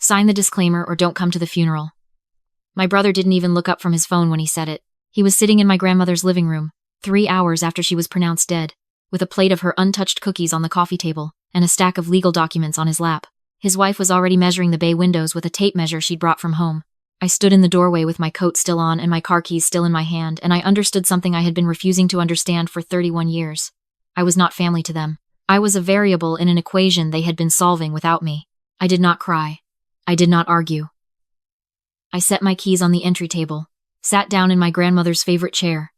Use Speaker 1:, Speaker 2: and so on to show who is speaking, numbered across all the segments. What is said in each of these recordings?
Speaker 1: Sign the disclaimer or don't come to the funeral." My brother didn't even look up from his phone when he said it. He was sitting in my grandmother's living room, 3 hours after she was pronounced dead, with a plate of her untouched cookies on the coffee table and a stack of legal documents on his lap. His wife was already measuring the bay windows with a tape measure she'd brought from home. I stood in the doorway with my coat still on and my car keys still in my hand, and I understood something I had been refusing to understand for 31 years. I was not family to them. I was a variable in an equation they had been solving without me. I did not cry. I did not argue. I set my keys on the entry table, sat down in my grandmother's favorite chair,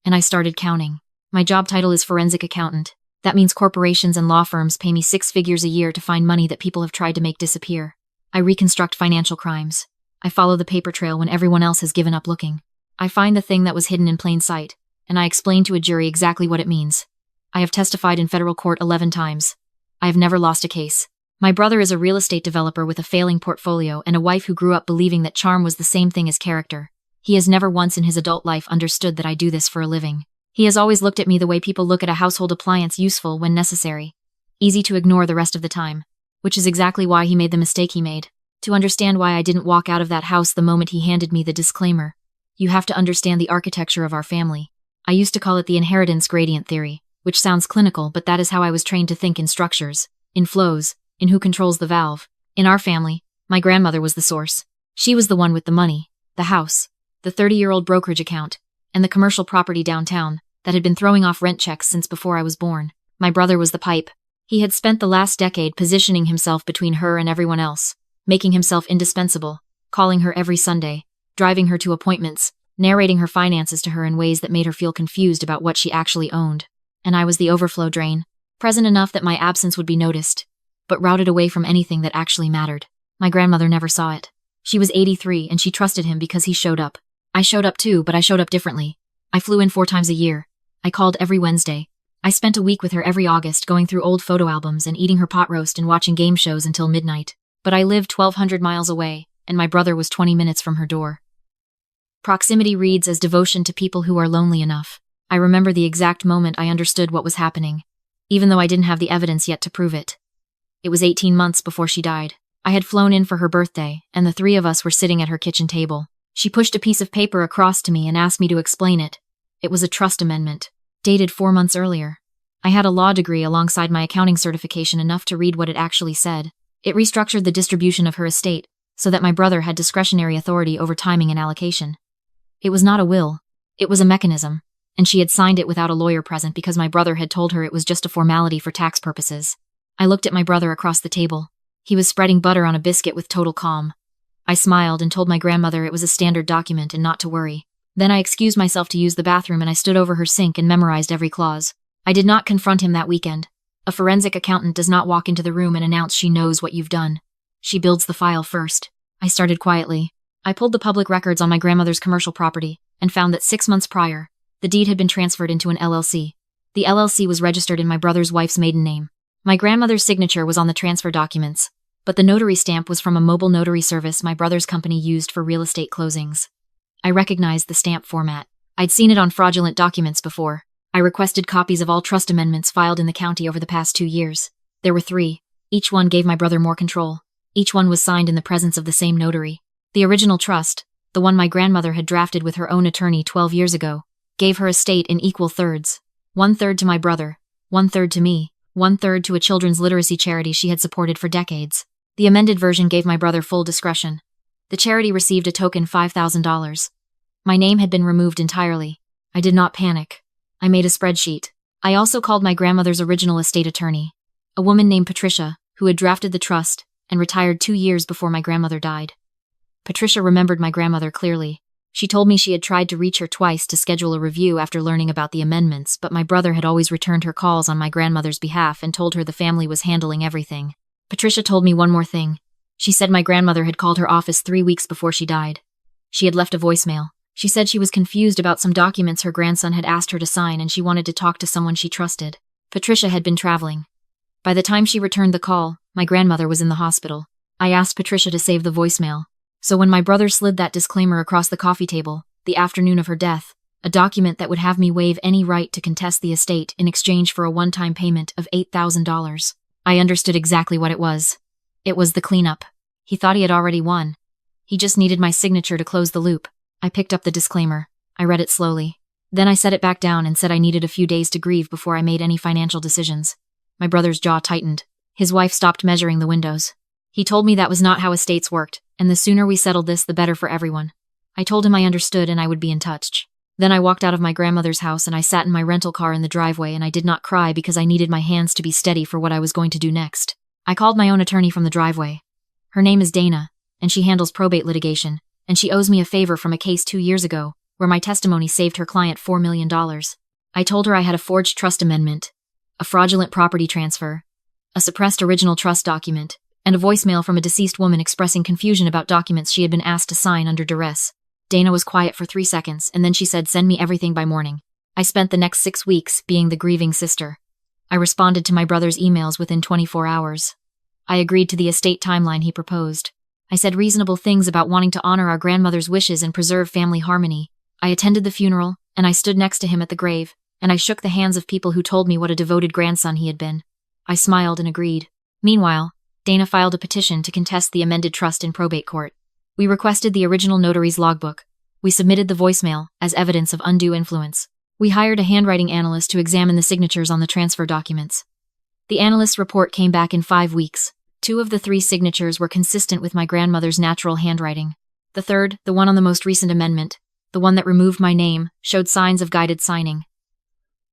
Speaker 1: and I started counting. My job title is forensic accountant. That means corporations and law firms pay me 6 figures a year to find money that people have tried to make disappear. I reconstruct financial crimes. I follow the paper trail when everyone else has given up looking. I find the thing that was hidden in plain sight, and I explain to a jury exactly what it means. I have testified in federal court 11 times. I have never lost a case. My brother is a real estate developer with a failing portfolio and a wife who grew up believing that charm was the same thing as character. He has never once in his adult life understood that I do this for a living. He has always looked at me the way people look at a household appliance, useful when necessary, easy to ignore the rest of the time, which is exactly why he made the mistake he made. To understand why I didn't walk out of that house the moment he handed me the disclaimer, you have to understand the architecture of our family. I used to call it the inheritance gradient theory, which sounds clinical, but that is how I was trained to think in structures, in flows, in who controls the valve. In our family, my grandmother was the source. She was the one with the money, the house, the 30-year-old brokerage account, and the commercial property downtown that had been throwing off rent checks since before I was born. My brother was the pipe. He had spent the last decade positioning himself between her and everyone else, making himself indispensable, calling her every Sunday, driving her to appointments, narrating her finances to her in ways that made her feel confused about what she actually owned. And I was the overflow drain, present enough that my absence would be noticed, but routed away from anything that actually mattered. My grandmother never saw it. She was 83 and she trusted him because he showed up. I showed up too, but I showed up differently. I flew in 4 times a year. I called every Wednesday. I spent a week with her every August going through old photo albums and eating her pot roast and watching game shows until midnight. But I lived 1,200 miles away, and my brother was 20 minutes from her door. Proximity reads as devotion to people who are lonely enough. I remember the exact moment I understood what was happening, even though I didn't have the evidence yet to prove it. It was 18 months before she died. I had flown in for her birthday, and the 3 of us were sitting at her kitchen table. She pushed a piece of paper across to me and asked me to explain it. It was a trust amendment, dated 4 months earlier. I had a law degree alongside my accounting certification, enough to read what it actually said. It restructured the distribution of her estate so that my brother had discretionary authority over timing and allocation. It was not a will. It was a mechanism, and she had signed it without a lawyer present because my brother had told her it was just a formality for tax purposes. I looked at my brother across the table. He was spreading butter on a biscuit with total calm. I smiled and told my grandmother it was a standard document and not to worry. Then I excused myself to use the bathroom and I stood over her sink and memorized every clause. I did not confront him that weekend. A forensic accountant does not walk into the room and announce she knows what you've done. She builds the file first. I started quietly. I pulled the public records on my grandmother's commercial property and found that 6 months prior, the deed had been transferred into an LLC. The LLC was registered in my brother's wife's maiden name. My grandmother's signature was on the transfer documents, but the notary stamp was from a mobile notary service my brother's company used for real estate closings. I recognized the stamp format. I'd seen it on fraudulent documents before. I requested copies of all trust amendments filed in the county over the past 2 years. There were 3. Each one gave my brother more control. Each one was signed in the presence of the same notary. The original trust, the one my grandmother had drafted with her own attorney 12 years ago, gave her estate in equal thirds. 1/3 to my brother, 1/3 to me, 1/3 to a children's literacy charity she had supported for decades. The amended version gave my brother full discretion. The charity received a token $5,000. My name had been removed entirely. I did not panic. I made a spreadsheet. I also called my grandmother's original estate attorney, a woman named Patricia, who had drafted the trust and retired 2 years before my grandmother died. Patricia remembered my grandmother clearly. She told me she had tried to reach her twice to schedule a review after learning about the amendments, but my brother had always returned her calls on my grandmother's behalf and told her the family was handling everything. Patricia told me one more thing. She said my grandmother had called her office 3 weeks before she died. She had left a voicemail. She said she was confused about some documents her grandson had asked her to sign and she wanted to talk to someone she trusted. Patricia had been traveling. By the time she returned the call, my grandmother was in the hospital. I asked Patricia to save the voicemail. So when my brother slid that disclaimer across the coffee table, the afternoon of her death, a document that would have me waive any right to contest the estate in exchange for a one-time payment of $8,000, I understood exactly what it was. It was the cleanup. He thought he had already won. He just needed my signature to close the loop. I picked up the disclaimer. I read it slowly. Then I set it back down and said I needed a few days to grieve before I made any financial decisions. My brother's jaw tightened. His wife stopped measuring the windows. He told me that was not how estates worked, and the sooner we settled this, the better for everyone. I told him I understood and I would be in touch. Then I walked out of my grandmother's house and I sat in my rental car in the driveway, and I did not cry because I needed my hands to be steady for what I was going to do next. I called my own attorney from the driveway. Her name is Dana, and she handles probate litigation, and she owes me a favor from a case 2 years ago, where my testimony saved her client $4 million. I told her I had a forged trust amendment, a fraudulent property transfer, a suppressed original trust document, and a voicemail from a deceased woman expressing confusion about documents she had been asked to sign under duress. Dana was quiet for 3 seconds, and then she said, "Send me everything by morning." I spent the next 6 weeks being the grieving sister. I responded to my brother's emails within 24 hours. I agreed to the estate timeline he proposed. I said reasonable things about wanting to honor our grandmother's wishes and preserve family harmony. I attended the funeral, and I stood next to him at the grave, and I shook the hands of people who told me what a devoted grandson he had been. I smiled and agreed. Meanwhile, Dana filed a petition to contest the amended trust in probate court. We requested the original notary's logbook. We submitted the voicemail as evidence of undue influence. We hired a handwriting analyst to examine the signatures on the transfer documents. The analyst's report came back in 5 weeks. 2 of the 3 signatures were consistent with my grandmother's natural handwriting. The third, the one on the most recent amendment, the one that removed my name, showed signs of guided signing.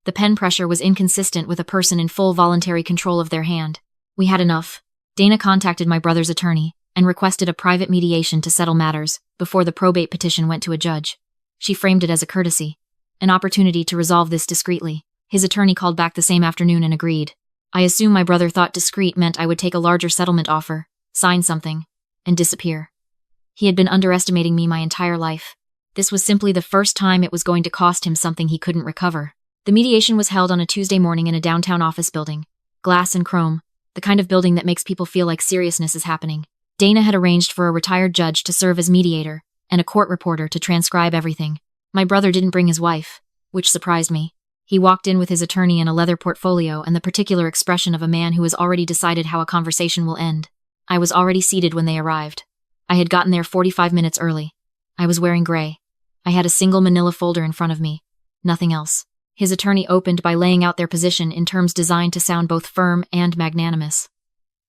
Speaker 1: The pen pressure was inconsistent with a person in full voluntary control of their hand. We had enough. Dana contacted my brother's attorney and requested a private mediation to settle matters before the probate petition went to a judge. She framed it as a courtesy, an opportunity to resolve this discreetly. His attorney called back the same afternoon and agreed. I assume my brother thought discreet meant I would take a larger settlement offer, sign something, and disappear. He had been underestimating me my entire life. This was simply the first time it was going to cost him something he couldn't recover. The mediation was held on a Tuesday morning in a downtown office building. Glass and chrome, the kind of building that makes people feel like seriousness is happening. Dana had arranged for a retired judge to serve as mediator and a court reporter to transcribe everything. My brother didn't bring his wife, which surprised me. He walked in with his attorney and a leather portfolio and the particular expression of a man who has already decided how a conversation will end. I was already seated when they arrived. I had gotten there 45 minutes early. I was wearing gray. I had a single manila folder in front of me. Nothing else. His attorney opened by laying out their position in terms designed to sound both firm and magnanimous.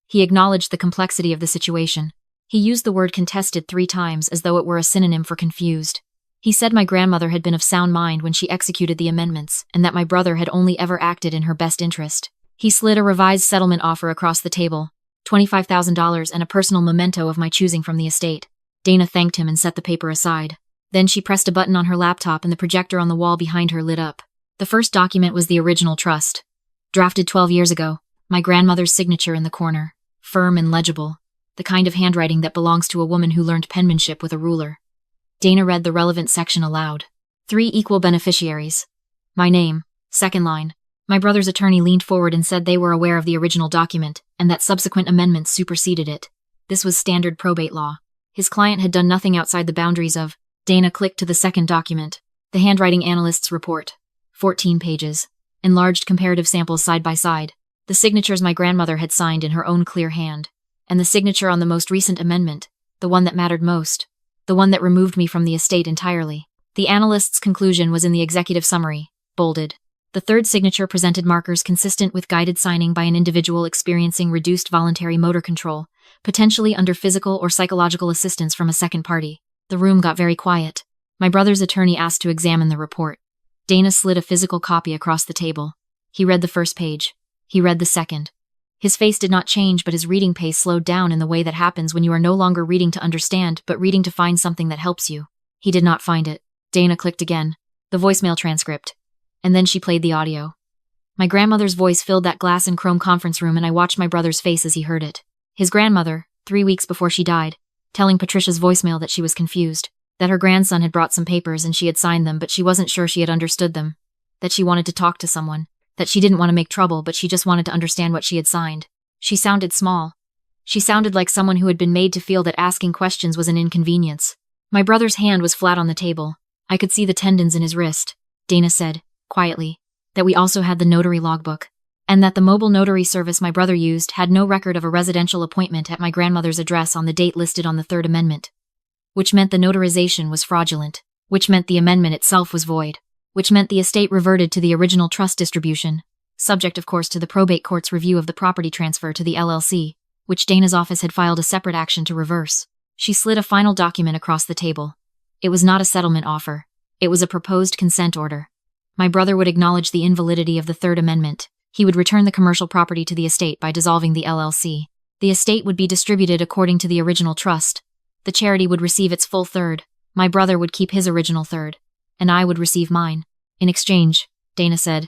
Speaker 1: He acknowledged the complexity of the situation. He used the word contested 3 times as though it were a synonym for confused. He said my grandmother had been of sound mind when she executed the amendments, and that my brother had only ever acted in her best interest. He slid a revised settlement offer across the table, $25,000 and a personal memento of my choosing from the estate. Dana thanked him and set the paper aside. Then she pressed a button on her laptop and the projector on the wall behind her lit up. The first document was the original trust. Drafted 12 years ago, my grandmother's signature in the corner, firm and legible, the kind of handwriting that belongs to a woman who learned penmanship with a ruler. Dana read the relevant section aloud. 3 equal beneficiaries. My name, second line. My brother's attorney leaned forward and said they were aware of the original document and that subsequent amendments superseded it. This was standard probate law. His client had done nothing outside the boundaries of. Dana clicked to the second document, the handwriting analyst's report. 14 pages. Enlarged comparative samples side by side. The signatures my grandmother had signed in her own clear hand. And the signature on the most recent amendment, the one that mattered most. The one that removed me from the estate entirely. The analyst's conclusion was in the executive summary, bolded. The third signature presented markers consistent with guided signing by an individual experiencing reduced voluntary motor control, potentially under physical or psychological assistance from a second party. The room got very quiet. My brother's attorney asked to examine the report. Dana slid a physical copy across the table. He read the first page. He read the second. His face did not change, but his reading pace slowed down in the way that happens when you are no longer reading to understand, but reading to find something that helps you. He did not find it. Dana clicked again. The voicemail transcript. And then she played the audio. My grandmother's voice filled that glass and chrome conference room, and I watched my brother's face as he heard it. His grandmother, 3 weeks before she died, telling Patricia's voicemail that she was confused, that her grandson had brought some papers and she had signed them, but she wasn't sure she had understood them, that she wanted to talk to someone, that she didn't want to make trouble, but she just wanted to understand what she had signed. She sounded small. She sounded like someone who had been made to feel that asking questions was an inconvenience. My brother's hand was flat on the table. I could see the tendons in his wrist. Dana said, quietly, that we also had the notary logbook. and that the mobile notary service my brother used had no record of a residential appointment at my grandmother's address on the date listed on the Third Amendment, which meant the notarization was fraudulent, which meant the amendment itself was void, which meant the estate reverted to the original trust distribution, subject of course to the probate court's review of the property transfer to the LLC, which Dana's office had filed a separate action to reverse. She slid a final document across the table. It was not a settlement offer. It was a proposed consent order. My brother would acknowledge the invalidity of the Third Amendment. He would return the commercial property to the estate by dissolving the LLC. The estate would be distributed according to the original trust. The charity would receive its full third. My brother would keep his original third, and I would receive mine. In exchange, Dana said,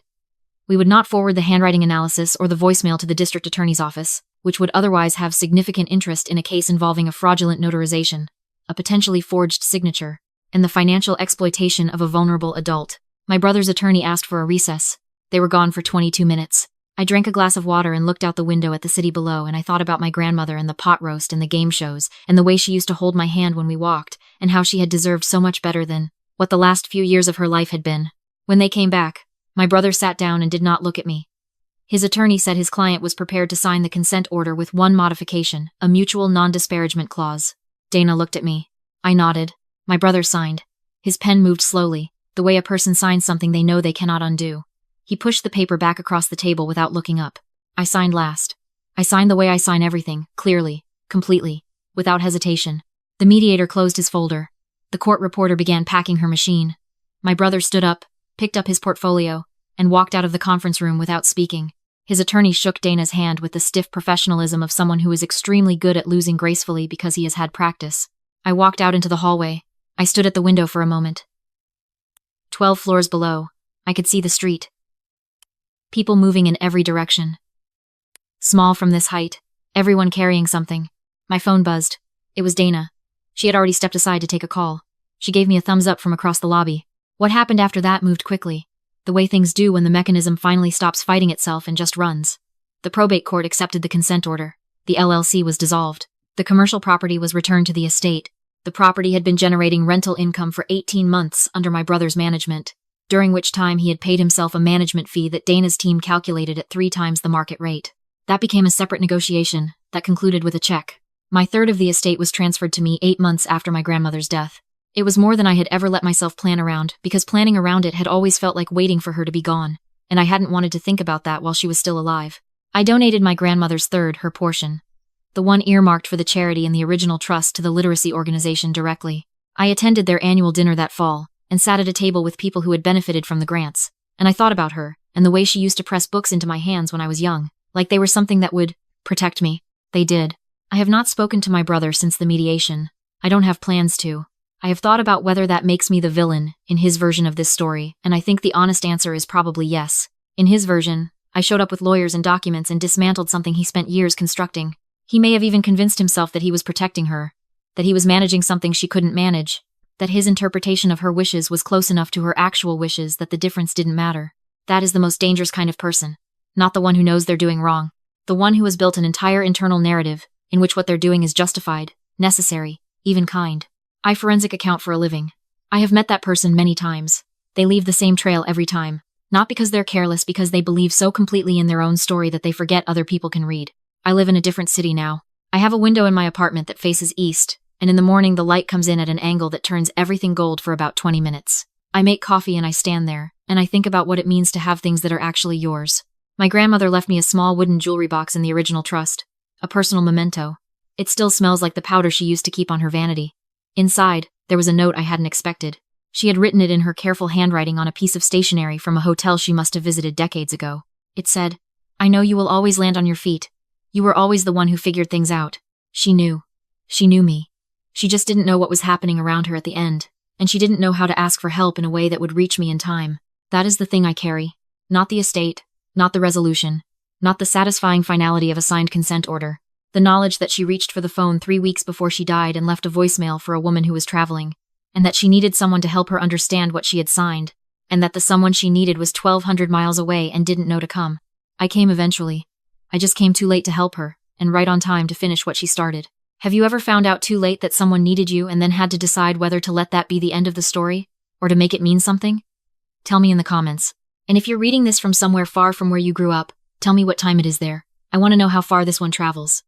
Speaker 1: we would not forward the handwriting analysis or the voicemail to the district attorney's office, which would otherwise have significant interest in a case involving a fraudulent notarization, a potentially forged signature, and the financial exploitation of a vulnerable adult. My brother's attorney asked for a recess. They were gone for 22 minutes. I drank a glass of water and looked out the window at the city below, and I thought about my grandmother and the pot roast and the game shows, and the way she used to hold my hand when we walked, and how she had deserved so much better than what the last few years of her life had been. When they came back, my brother sat down and did not look at me. His attorney said his client was prepared to sign the consent order with one modification, a mutual non-disparagement clause. Dana looked at me. I nodded. My brother signed. His pen moved slowly, the way a person signs something they know they cannot undo. He pushed the paper back across the table without looking up. I signed last. I signed the way I sign everything, clearly, completely, without hesitation. The mediator closed his folder. The court reporter began packing her machine. My brother stood up, picked up his portfolio, and walked out of the conference room without speaking. His attorney shook Dana's hand with the stiff professionalism of someone who is extremely good at losing gracefully because he has had practice. I walked out into the hallway. I stood at the window for a moment. 12 floors below, I could see the street. People moving in every direction. Small from this height, everyone carrying something. My phone buzzed. It was Dana. She had already stepped aside to take a call. She gave me a thumbs up from across the lobby. What happened after that moved quickly. The way things do when the mechanism finally stops fighting itself and just runs. The probate court accepted the consent order. The LLC was dissolved. The commercial property was returned to the estate. The property had been generating rental income for 18 months under my brother's management, during which time he had paid himself a management fee that Dana's team calculated at 3 times the market rate. That became a separate negotiation that concluded with a check. My third of the estate was transferred to me 8 months after my grandmother's death. It was more than I had ever let myself plan around, because planning around it had always felt like waiting for her to be gone, and I hadn't wanted to think about that while she was still alive. I donated my grandmother's third, her portion, the one earmarked for the charity in the original trust, to the literacy organization directly. I attended their annual dinner that fall, and sat at a table with people who had benefited from the grants, and I thought about her, and the way she used to press books into my hands when I was young, like they were something that would protect me. They did. I have not spoken to my brother since the mediation. I don't have plans to. I have thought about whether that makes me the villain in his version of this story, and I think the honest answer is probably yes. In his version, I showed up with lawyers and documents and dismantled something he spent years constructing. He may have even convinced himself that he was protecting her, that he was managing something she couldn't manage, that his interpretation of her wishes was close enough to her actual wishes that the difference didn't matter. That is the most dangerous kind of person. Not the one who knows they're doing wrong. The one who has built an entire internal narrative in which what they're doing is justified, necessary, even kind. I forensic account for a living. I have met that person many times. They leave the same trail every time. Not because they're careless, because they believe so completely in their own story that they forget other people can read. I live in a different city now. I have a window in my apartment that faces east, and in the morning the light comes in at an angle that turns everything gold for about 20 minutes. I make coffee and I stand there, and I think about what it means to have things that are actually yours. My grandmother left me a small wooden jewelry box in the original trust, a personal memento. It still smells like the powder she used to keep on her vanity. Inside, there was a note I hadn't expected. She had written it in her careful handwriting on a piece of stationery from a hotel she must have visited decades ago. It said, "I know you will always land on your feet. You were always the one who figured things out." She knew. She knew me. She just didn't know what was happening around her at the end, and she didn't know how to ask for help in a way that would reach me in time. That is the thing I carry. Not the estate, not the resolution, not the satisfying finality of a signed consent order. The knowledge that she reached for the phone 3 weeks before she died and left a voicemail for a woman who was traveling, and that she needed someone to help her understand what she had signed, and that the someone she needed was 1,200 miles away and didn't know to come. I came eventually. I just came too late to help her, and right on time to finish what she started. Have you ever found out too late that someone needed you and then had to decide whether to let that be the end of the story, or to make it mean something? Tell me in the comments. And if you're reading this from somewhere far from where you grew up, Tell me what time it is there. I want to know how far this one travels.